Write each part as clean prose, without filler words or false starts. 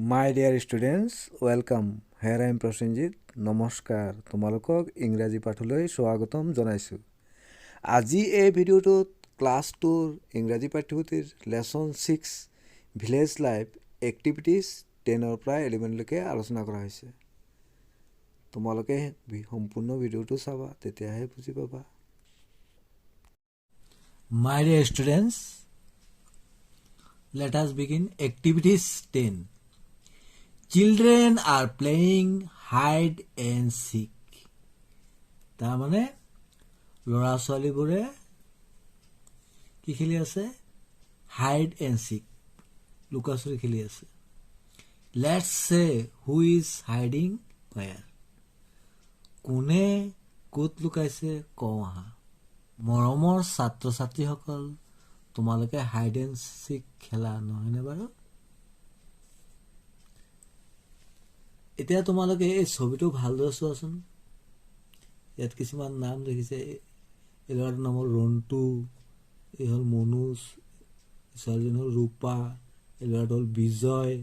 My dear students, welcome. Here I am Prosenjit. নমস্কাৰ তোমালোকক ইংৰাজী পাঠলৈ স্বাগতম জনাইছোঁ। আজি এই ভিডিঅ'টোত ক্লাছ 2ৰ ইংৰাজী পাঠ্যপুথিৰ লেসন 6 ভিলেজ লাইফ এক্টিভিটিজ 10ৰ পৰা 11লৈকে আলোচনা কৰা হৈছে। তোমালোকে সম্পূৰ্ণ ভিডিঅ'টো চাবা, তেতিয়াহে বুজি পাবা। My dear students, let us begin activities 10. Children are playing hide and seek. তাৰ মানে ল'ৰা ছোৱালীবোৰে কি খেলি আছে? Hide and seek. লুকাচুৰি খেলি আছে। Let's say who is hiding where. কোনে ক'ত লুকাইছে কওঁ আহা। মৰমৰ ছাত্ৰ ছাত্ৰীসকল, তোমালোকে হাইড এণ্ড চিক খেলা নহয়নে বাৰু? এতিয়া তোমালোকে এই ছবিটো ভালদৰে চোৱাচোন। ইয়াত কিছুমান নাম দেখিছে। এই ল'ৰাটোৰ নাম হ'ল ৰন্টু, এই হ'ল মনোজ, ছোৱালীজনী হ'ল ৰূপা, এই ল'ৰাটো হ'ল বিজয়,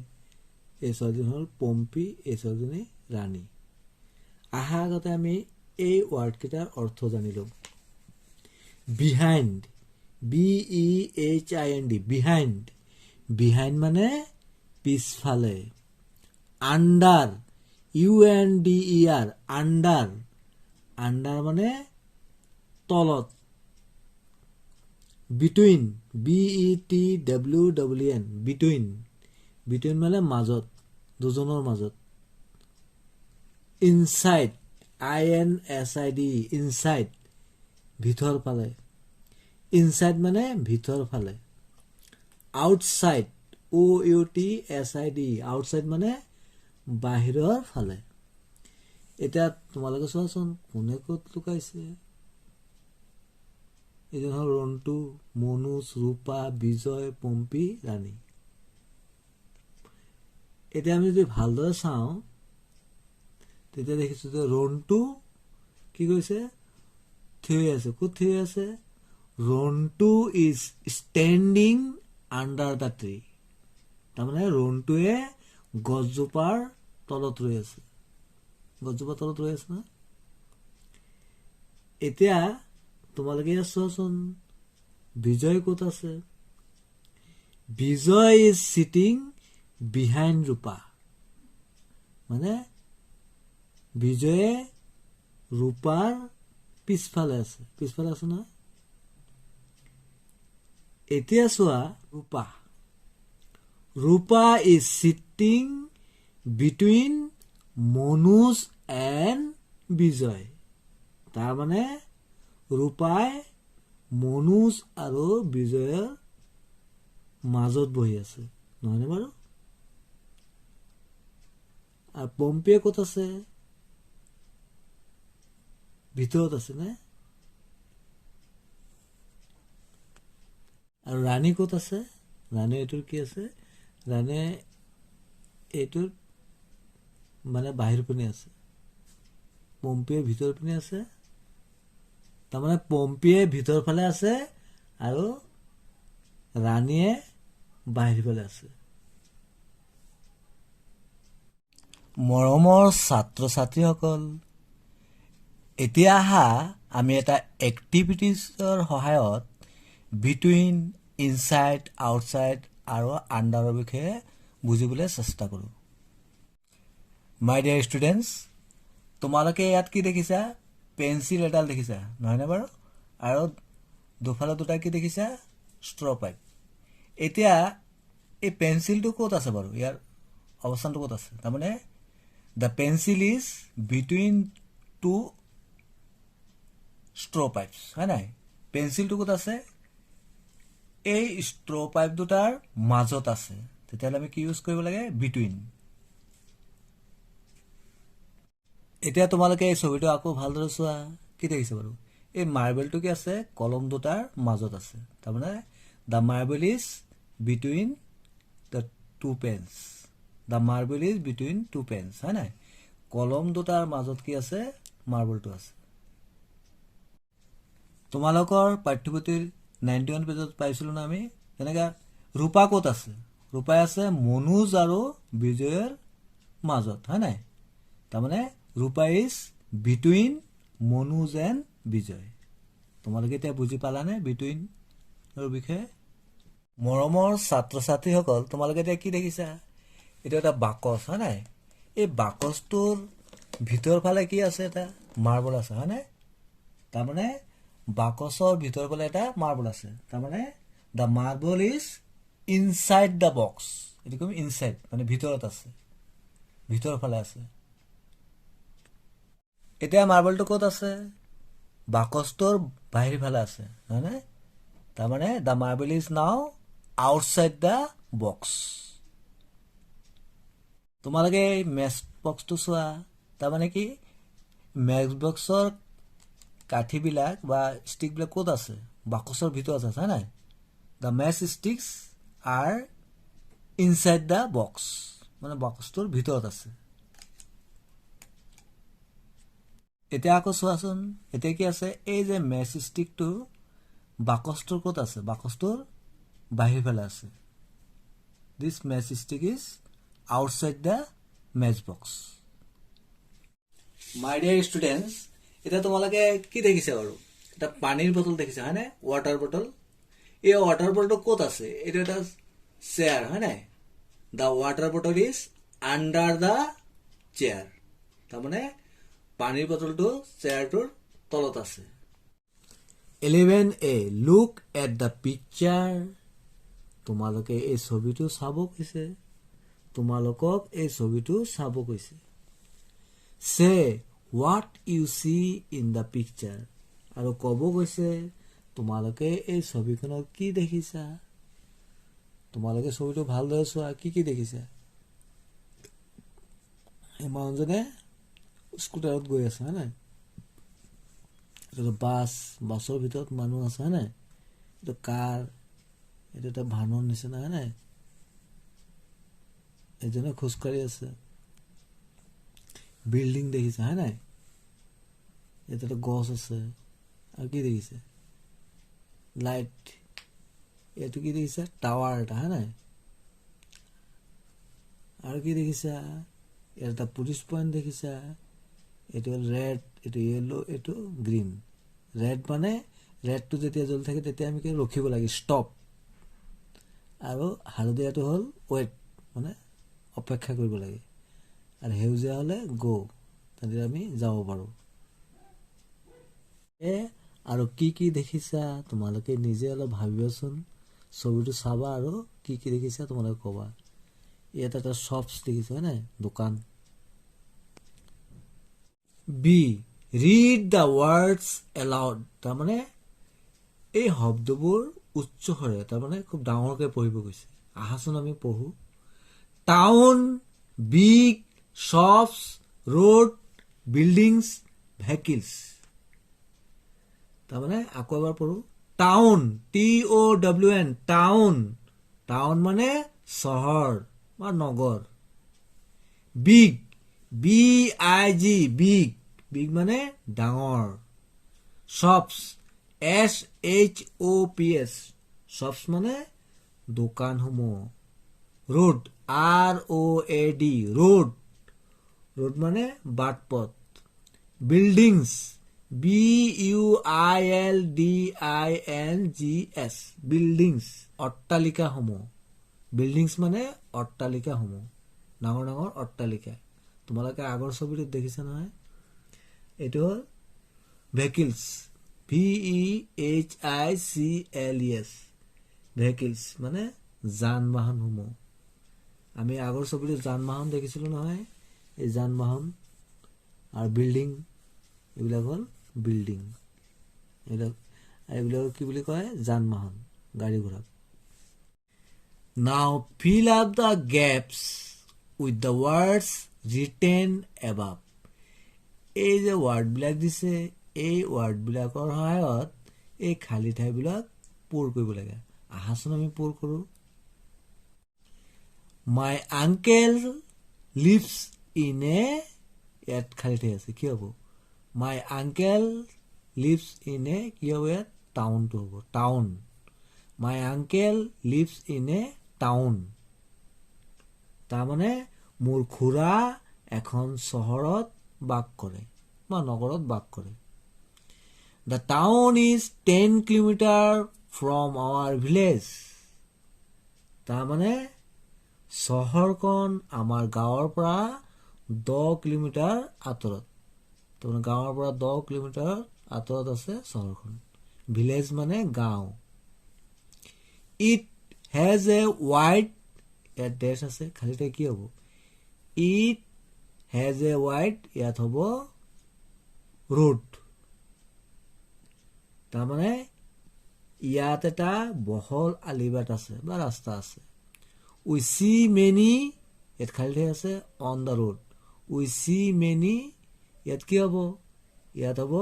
এই ছোৱালীজনী হ'ল পম্পী, এই ছোৱালীজনী ৰাণী। আহা আগতে আমি এই ৱাৰ্ডকেইটাৰ অৰ্থ জানি লওঁ। বিহাইণ্ড, BEHIND, বিহাইণ্ড, বিহাইণ্ড মানে পিছফালে। আণ্ডাৰ, UNDER, আণ্ডাৰ, আণ্ডাৰ মানে তলত। বিটুইন, BETWIN, বিটুইন, বিটুইন মানে মাজত, দুজনৰ মাজত। ইনচাইড, INSID, ইনচাইড, ভিতৰ ফালে। ইনচাইড মানে ভিতৰ ফালে। আউটচাইড, OUTSID, আউটচাইড মানে বাহিৰৰ ফালে। এতিয়া তোমালোকে চোৱাচোন কোনে ক'ত লুকাইছে। এইজন হ'ল ৰন্টু, মনোজ, ৰূপা, বিজয়, পম্পী, ৰাণী। এতিয়া আমি যদি ভালদৰে চাওঁ তেতিয়া দেখিছোঁ যে ৰন্টু কি কৰিছে? থিয় হৈ আছে। ক'ত থিয় হৈ আছে? Rontu is standing under the tree. তাৰমানে ৰন্টুৱে গছজোপাৰ তলত ৰৈ আছে। গছজোপাৰ তলত ৰৈ আছে না? এতিয়া তোমালোকে ইয়াত চোৱাচোন বিজয় ক'ত আছে? বিজয় ইজ চিটিং বিহাইণ্ড ৰূপা। মানে বিজয়ে ৰূপাৰ পিছফালে আছে। পিছফালে আছে নহয়? এতিয়া চোৱা Rupa. Rupa is cheating between Manoj and Bijoy. তাৰমানে ৰূপাই মনোজ আৰু বিজয়ৰ মাজত বহি আছে নহয়নে বাৰু? আৰু পম্পীয়ে ক'ত আছে? ভিতৰত আছে নে? আৰু ৰাণী ক'ত আছে? ৰাণী এইটোৰ কি আছে? ৰাণী এইটোৰ মানে বাহিৰ পিনে আছে। পম্পীয়ে ভিতৰ পিনে আছে। তাৰমানে পম্পীয়ে ভিতৰ ফালে আছে আৰু ৰাণীয়ে বাহিৰ ফালে আছে। মৰমৰ ছাত্ৰ ছাত্ৰীসকল, এতিয়া আহা আমি এটা এক্টিভিটিজৰ সহায়ত বিটুইন, ইনচাইড, আউটচাইড আৰু আণ্ডাৰৰ বিষয়ে বুজিবলৈ চেষ্টা কৰোঁ। মাই ডিয়াৰ ষ্টুডেণ্টছ, তোমালোকে ইয়াত কি দেখিছা? পেঞ্চিল এডাল দেখিছা নহয়নে বাৰু? আৰু দুফালে দুটা কি দেখিছা? Straw pipe. এতিয়া এই পেঞ্চিলটো ক'ত আছে বাৰু? ইয়াৰ অৱস্থানটো ক'ত আছে? তাৰমানে the pencil is between two straw pipes, হয় নাই? পেঞ্চিলটো ক'ত আছে? এই ষ্ট্ৰ পাইপ দুটাৰ মাজত আছে। তেতিয়াহ'লে আমি কি ইউজ কৰিব লাগে? বিটুইন। এতিয়া তোমালোকে এই ছবিটো আকৌ ভালদৰে চোৱা। কি দেখিছে বাৰু? এই মাৰ্বেলটো কি আছে? কলম দুটাৰ মাজত আছে। তাৰমানে the marble is between the two pens. The marble is between two pens, হয় নাই? কলম দুটাৰ মাজত কি আছে? মাৰ্বলটো আছে। তোমালোকৰ পাঠ্যপুথিৰ 91 পেজত পাইছিলোঁ না আমি? তেনেকৈ ৰূপা ক'ত আছে? ৰূপাই আছে মনোজ আৰু বিজয়ৰ মাজত, হয় নাই? তাৰমানে ৰূপাই ইজ বিটুইন মনোজ এণ্ড বিজয়। তোমালোকে এতিয়া বুজি পালানে বিটুইনৰ বিষয়ে? মৰমৰ ছাত্ৰ ছাত্ৰীসকল, তোমালোকে এতিয়া কি দেখিছা? এইটো এটা বাকচ, হয় নাই? এই বাকচটোৰ ভিতৰৰ ফালে কি আছে? এটা মাৰ্বল আছে, হয় নাই? তাৰমানে বাকচৰ ভিতৰৰ ফালে এটা মাৰ্বল আছে। তাৰমানে the marble is inside the box. এইটো কম ইনচাইড, মানে ভিতৰত আছে, ভিতৰৰ ফালে আছে। এতিয়া মাৰ্বলটো ক'ত আছে? বাকচটোৰ বাহিৰ ফালে আছে, হয় নাই? তাৰমানে the marble is now outside the box. তোমালোকে এই মেচ বক্সটো চোৱা। তাৰমানে কি মেচ বক্সৰ কাঠিবিলাক বা ষ্টিকবিলাক ক'ত আছে? বাকচৰ ভিতৰত আছে, হয় নাই? The match sticks R inside the box, মানে বাকচটোৰ ভিতৰত আছে। এতিয়া আকৌ চোৱাচোন, এতিয়া কি আছে? এই যে মেচ ষ্টিকটো বাকচটোৰ ক'ত আছে? বাকচটোৰ বাহিৰ ফালে আছে। This matchstick is outside the match box. My dear students, এতিয়া তোমালোকে কি দেখিছা বাৰু? এটা পানীৰ বটল দেখিছা, হয়নে? Water bottle. এই ৱাটাৰ বটলটো ক'ত আছে? এইটো এটা চেয়াৰ, হয় নাই? The water bottle is under the chair. তাৰমানে পানীৰ বটলটো চেয়াৰটোৰ তলত আছে। 11A, look at the picture. তোমালোকে এই ছবিটো চাব কৈছে, তোমালোকক এই ছবিটো চাব কৈছে। Say what you see in the picture, আৰু ক'ব কৈছে তোমালোকে এই ছবিখনত কি দেখিছা। তোমালোকে ছবিটো ভালদৰে চোৱা, কি কি দেখিছা? এই মানুহজনে স্কুটাৰত গৈ আছে, হয় নাই? এইটো বাছ, বাছৰ ভিতৰত মানুহ আছে, হয় নাই? এইটো কাৰ, এইটো এটা ভানৰ নিচিনা, হয় নাই? এজনে খোজকাঢ়ি আছে। বিল্ডিং দেখিছে, হয় নাই? ইয়াত এটা গছ আছে। আৰু কি দেখিছে? লাইট। এইটো কি দেখিছে? টাৱাৰ এটা, হয় নাই? আৰু কি দেখিছা? ইয়াত এটা পুলিচ পইণ্ট দেখিছা। এইটো হ'ল ৰেড, এইটো য়েল্লো, এইটো গ্ৰীণ। ৰেড মানে ৰেডটো যেতিয়া জ্বলি থাকে তেতিয়া আমি ৰখিব লাগে, ষ্টপ। আৰু হালধীয়াটো হ'ল ৱেইট, মানে অপেক্ষা কৰিব লাগে। আৰু সেউজীয়া হ'লে গ', তেতিয়া আমি যাব পাৰোঁ। আৰু কি কি দেখিছা তোমালোকে নিজে অলপ ভাবিবাচোন। ছবিটো চাবা আৰু কি কি দেখিছা তোমালোকে ক'বা। ইয়াত এটা শ্বপছ দেখিছা, হয় নাই? দোকান। B, read the words aloud. তাৰমানে এই শব্দবোৰ উচ্চস্বৰে, তাৰমানে খুব ডাঙৰকৈ পঢ়িব কৈছে। আহাচোন আমি পঢ়ো। Town, big, shops, road, buildings, vehicles. তাৰমানে আকৌ এবাৰ পঢ়ো। Town, TOWN, town. টাউন মানে চহৰ বা নগৰ। Big, BIG, big. বিগ মানে ডাঙৰ। শ্বপছ, SHOPS, শ্বপছ মানে দোকানসমূহ। Road, ROAD, road. ৰোড মানে বাট পথ। Buildings, BUILDINGS, buildings, অট্টালিকাসমূহ। বিল্ডিংছ মানে অট্টালিকাসমূহ, ডাঙৰ ডাঙৰ অট্টালিকা। তোমালোকে আগৰ ছবিটোত দেখিছা নহয়? এইটো হ'ল ভেহিকলছ, VEHICLES, ভেহিকলছ মানে যান বাহনসমূহ। আমি আগৰ ছবিটোত যান বাহন দেখিছিলোঁ নহয়? এই যান বাহন। আৰু বিল্ডিং, এইবিলাক হ'ল বিল্ডিং। এইবিলাক কি বুলি কয়? যান বাহন, গাড়ী ঘোঁৰা। নাও fill up the gaps with the words written above. এই যে ৱাৰ্ডবিলাক দিছে, এই ৱাৰ্ডবিলাকৰ সহায়ত এই খালী ঠাইবিলাক পূৰ কৰিব লাগে। আহাচোন আমি পূৰ কৰোঁ। মাই আংকেল লিভছ ইন এ, ইয়াত খালী ঠাই আছে, কি হ'ব? মাই আংকেল লিভছ ইন এ, কি হ'ব ইয়াত? টাউনটো হ'ব, town. My uncle leaves in a town. তাৰমানে মোৰ খুৰা এখন চহৰত বাস কৰে বা নগৰত বাস কৰে। The town is 10 kilometers from our village. তাৰমানে চহৰখন আমাৰ গাঁৱৰ পৰা 10 কিলোমিটাৰ আঁতৰত। তাৰমানে গাঁৱৰ পৰা 10 কিলোমিটাৰ আঁতৰত আছে চহৰখন। ভিলেজ মানে গাঁও। It has a wide, ইয়াত ডেছ আছে, খালিতে কি হ'ব? It has a wide, ইয়াত হ'ব road. তাৰমানে ইয়াত এটা বহল আলিবাট আছে বা ৰাস্তা আছে। We see many, ইয়াত খালিতে আছে on the road. We see many, ইয়াত কি হ'ব? ইয়াত হ'ব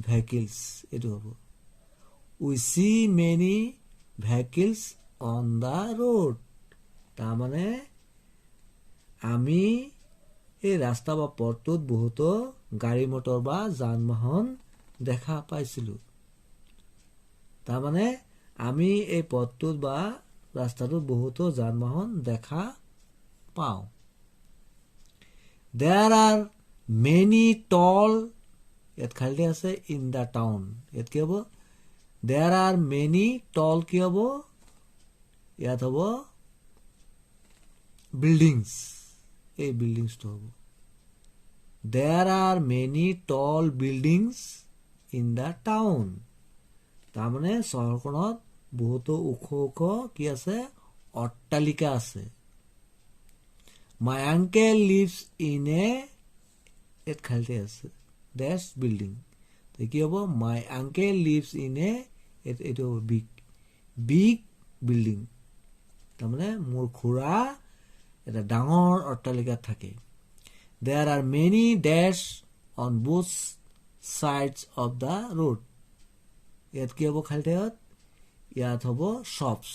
vehicles, এইটো হ'ব। We see many vehicles on the road. তাৰমানে আমি এই ৰাস্তা বা পথটোত বহুতো গাড়ী মটৰ বা যান বাহন দেখা পাইছিলোঁ। তাৰমানে আমি এই পথটোত বা ৰাস্তাটোত বহুতো যান বাহন দেখা পাওঁ। There are many tall, ইয়াত খালিতে আছে in the town, ইয়াত কি হ'ব? There are many tall, কি হ'ব? ইয়াত হ'ব buildings, এই বিল্ডিংছটো হ'ব। There are many tall buildings in the town. তাৰমানে চহৰখনত বহুতো ওখ ওখ কি আছে? অট্টালিকা আছে। My uncle lives in a, ইয়াত খালিতে আছে ডেছ বিল্ডিং, কি হ'ব? My uncle lives in a, এইটো হ'ব বিগ বিল্ডিং। তাৰমানে মোৰ খুৰা এটা ডাঙৰ অট্টালিকাত থাকে। There are many dash on both sides of the road. ইয়াত কি হ'ব খালিতেত? ইয়াত হ'ব shops.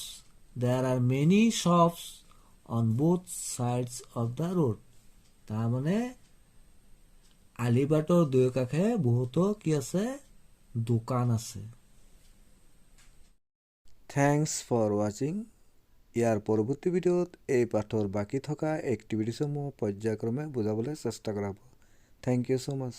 There are many shops on both sides of the road. তাৰমানে আলিবাটৰ দুয়ো কাষে বহুতো কি আছে? দোকান আছে। থেংকছ ফৰ ৱাচিং। ইয়াৰ পৰৱৰ্তী ভিডিঅ'ত এই পাঠৰ বাকী থকা এক্টিভিটিসমূহ পৰ্যায়ক্ৰমে বুজাবলৈ চেষ্টা কৰা হ'ব। Thank you so' much.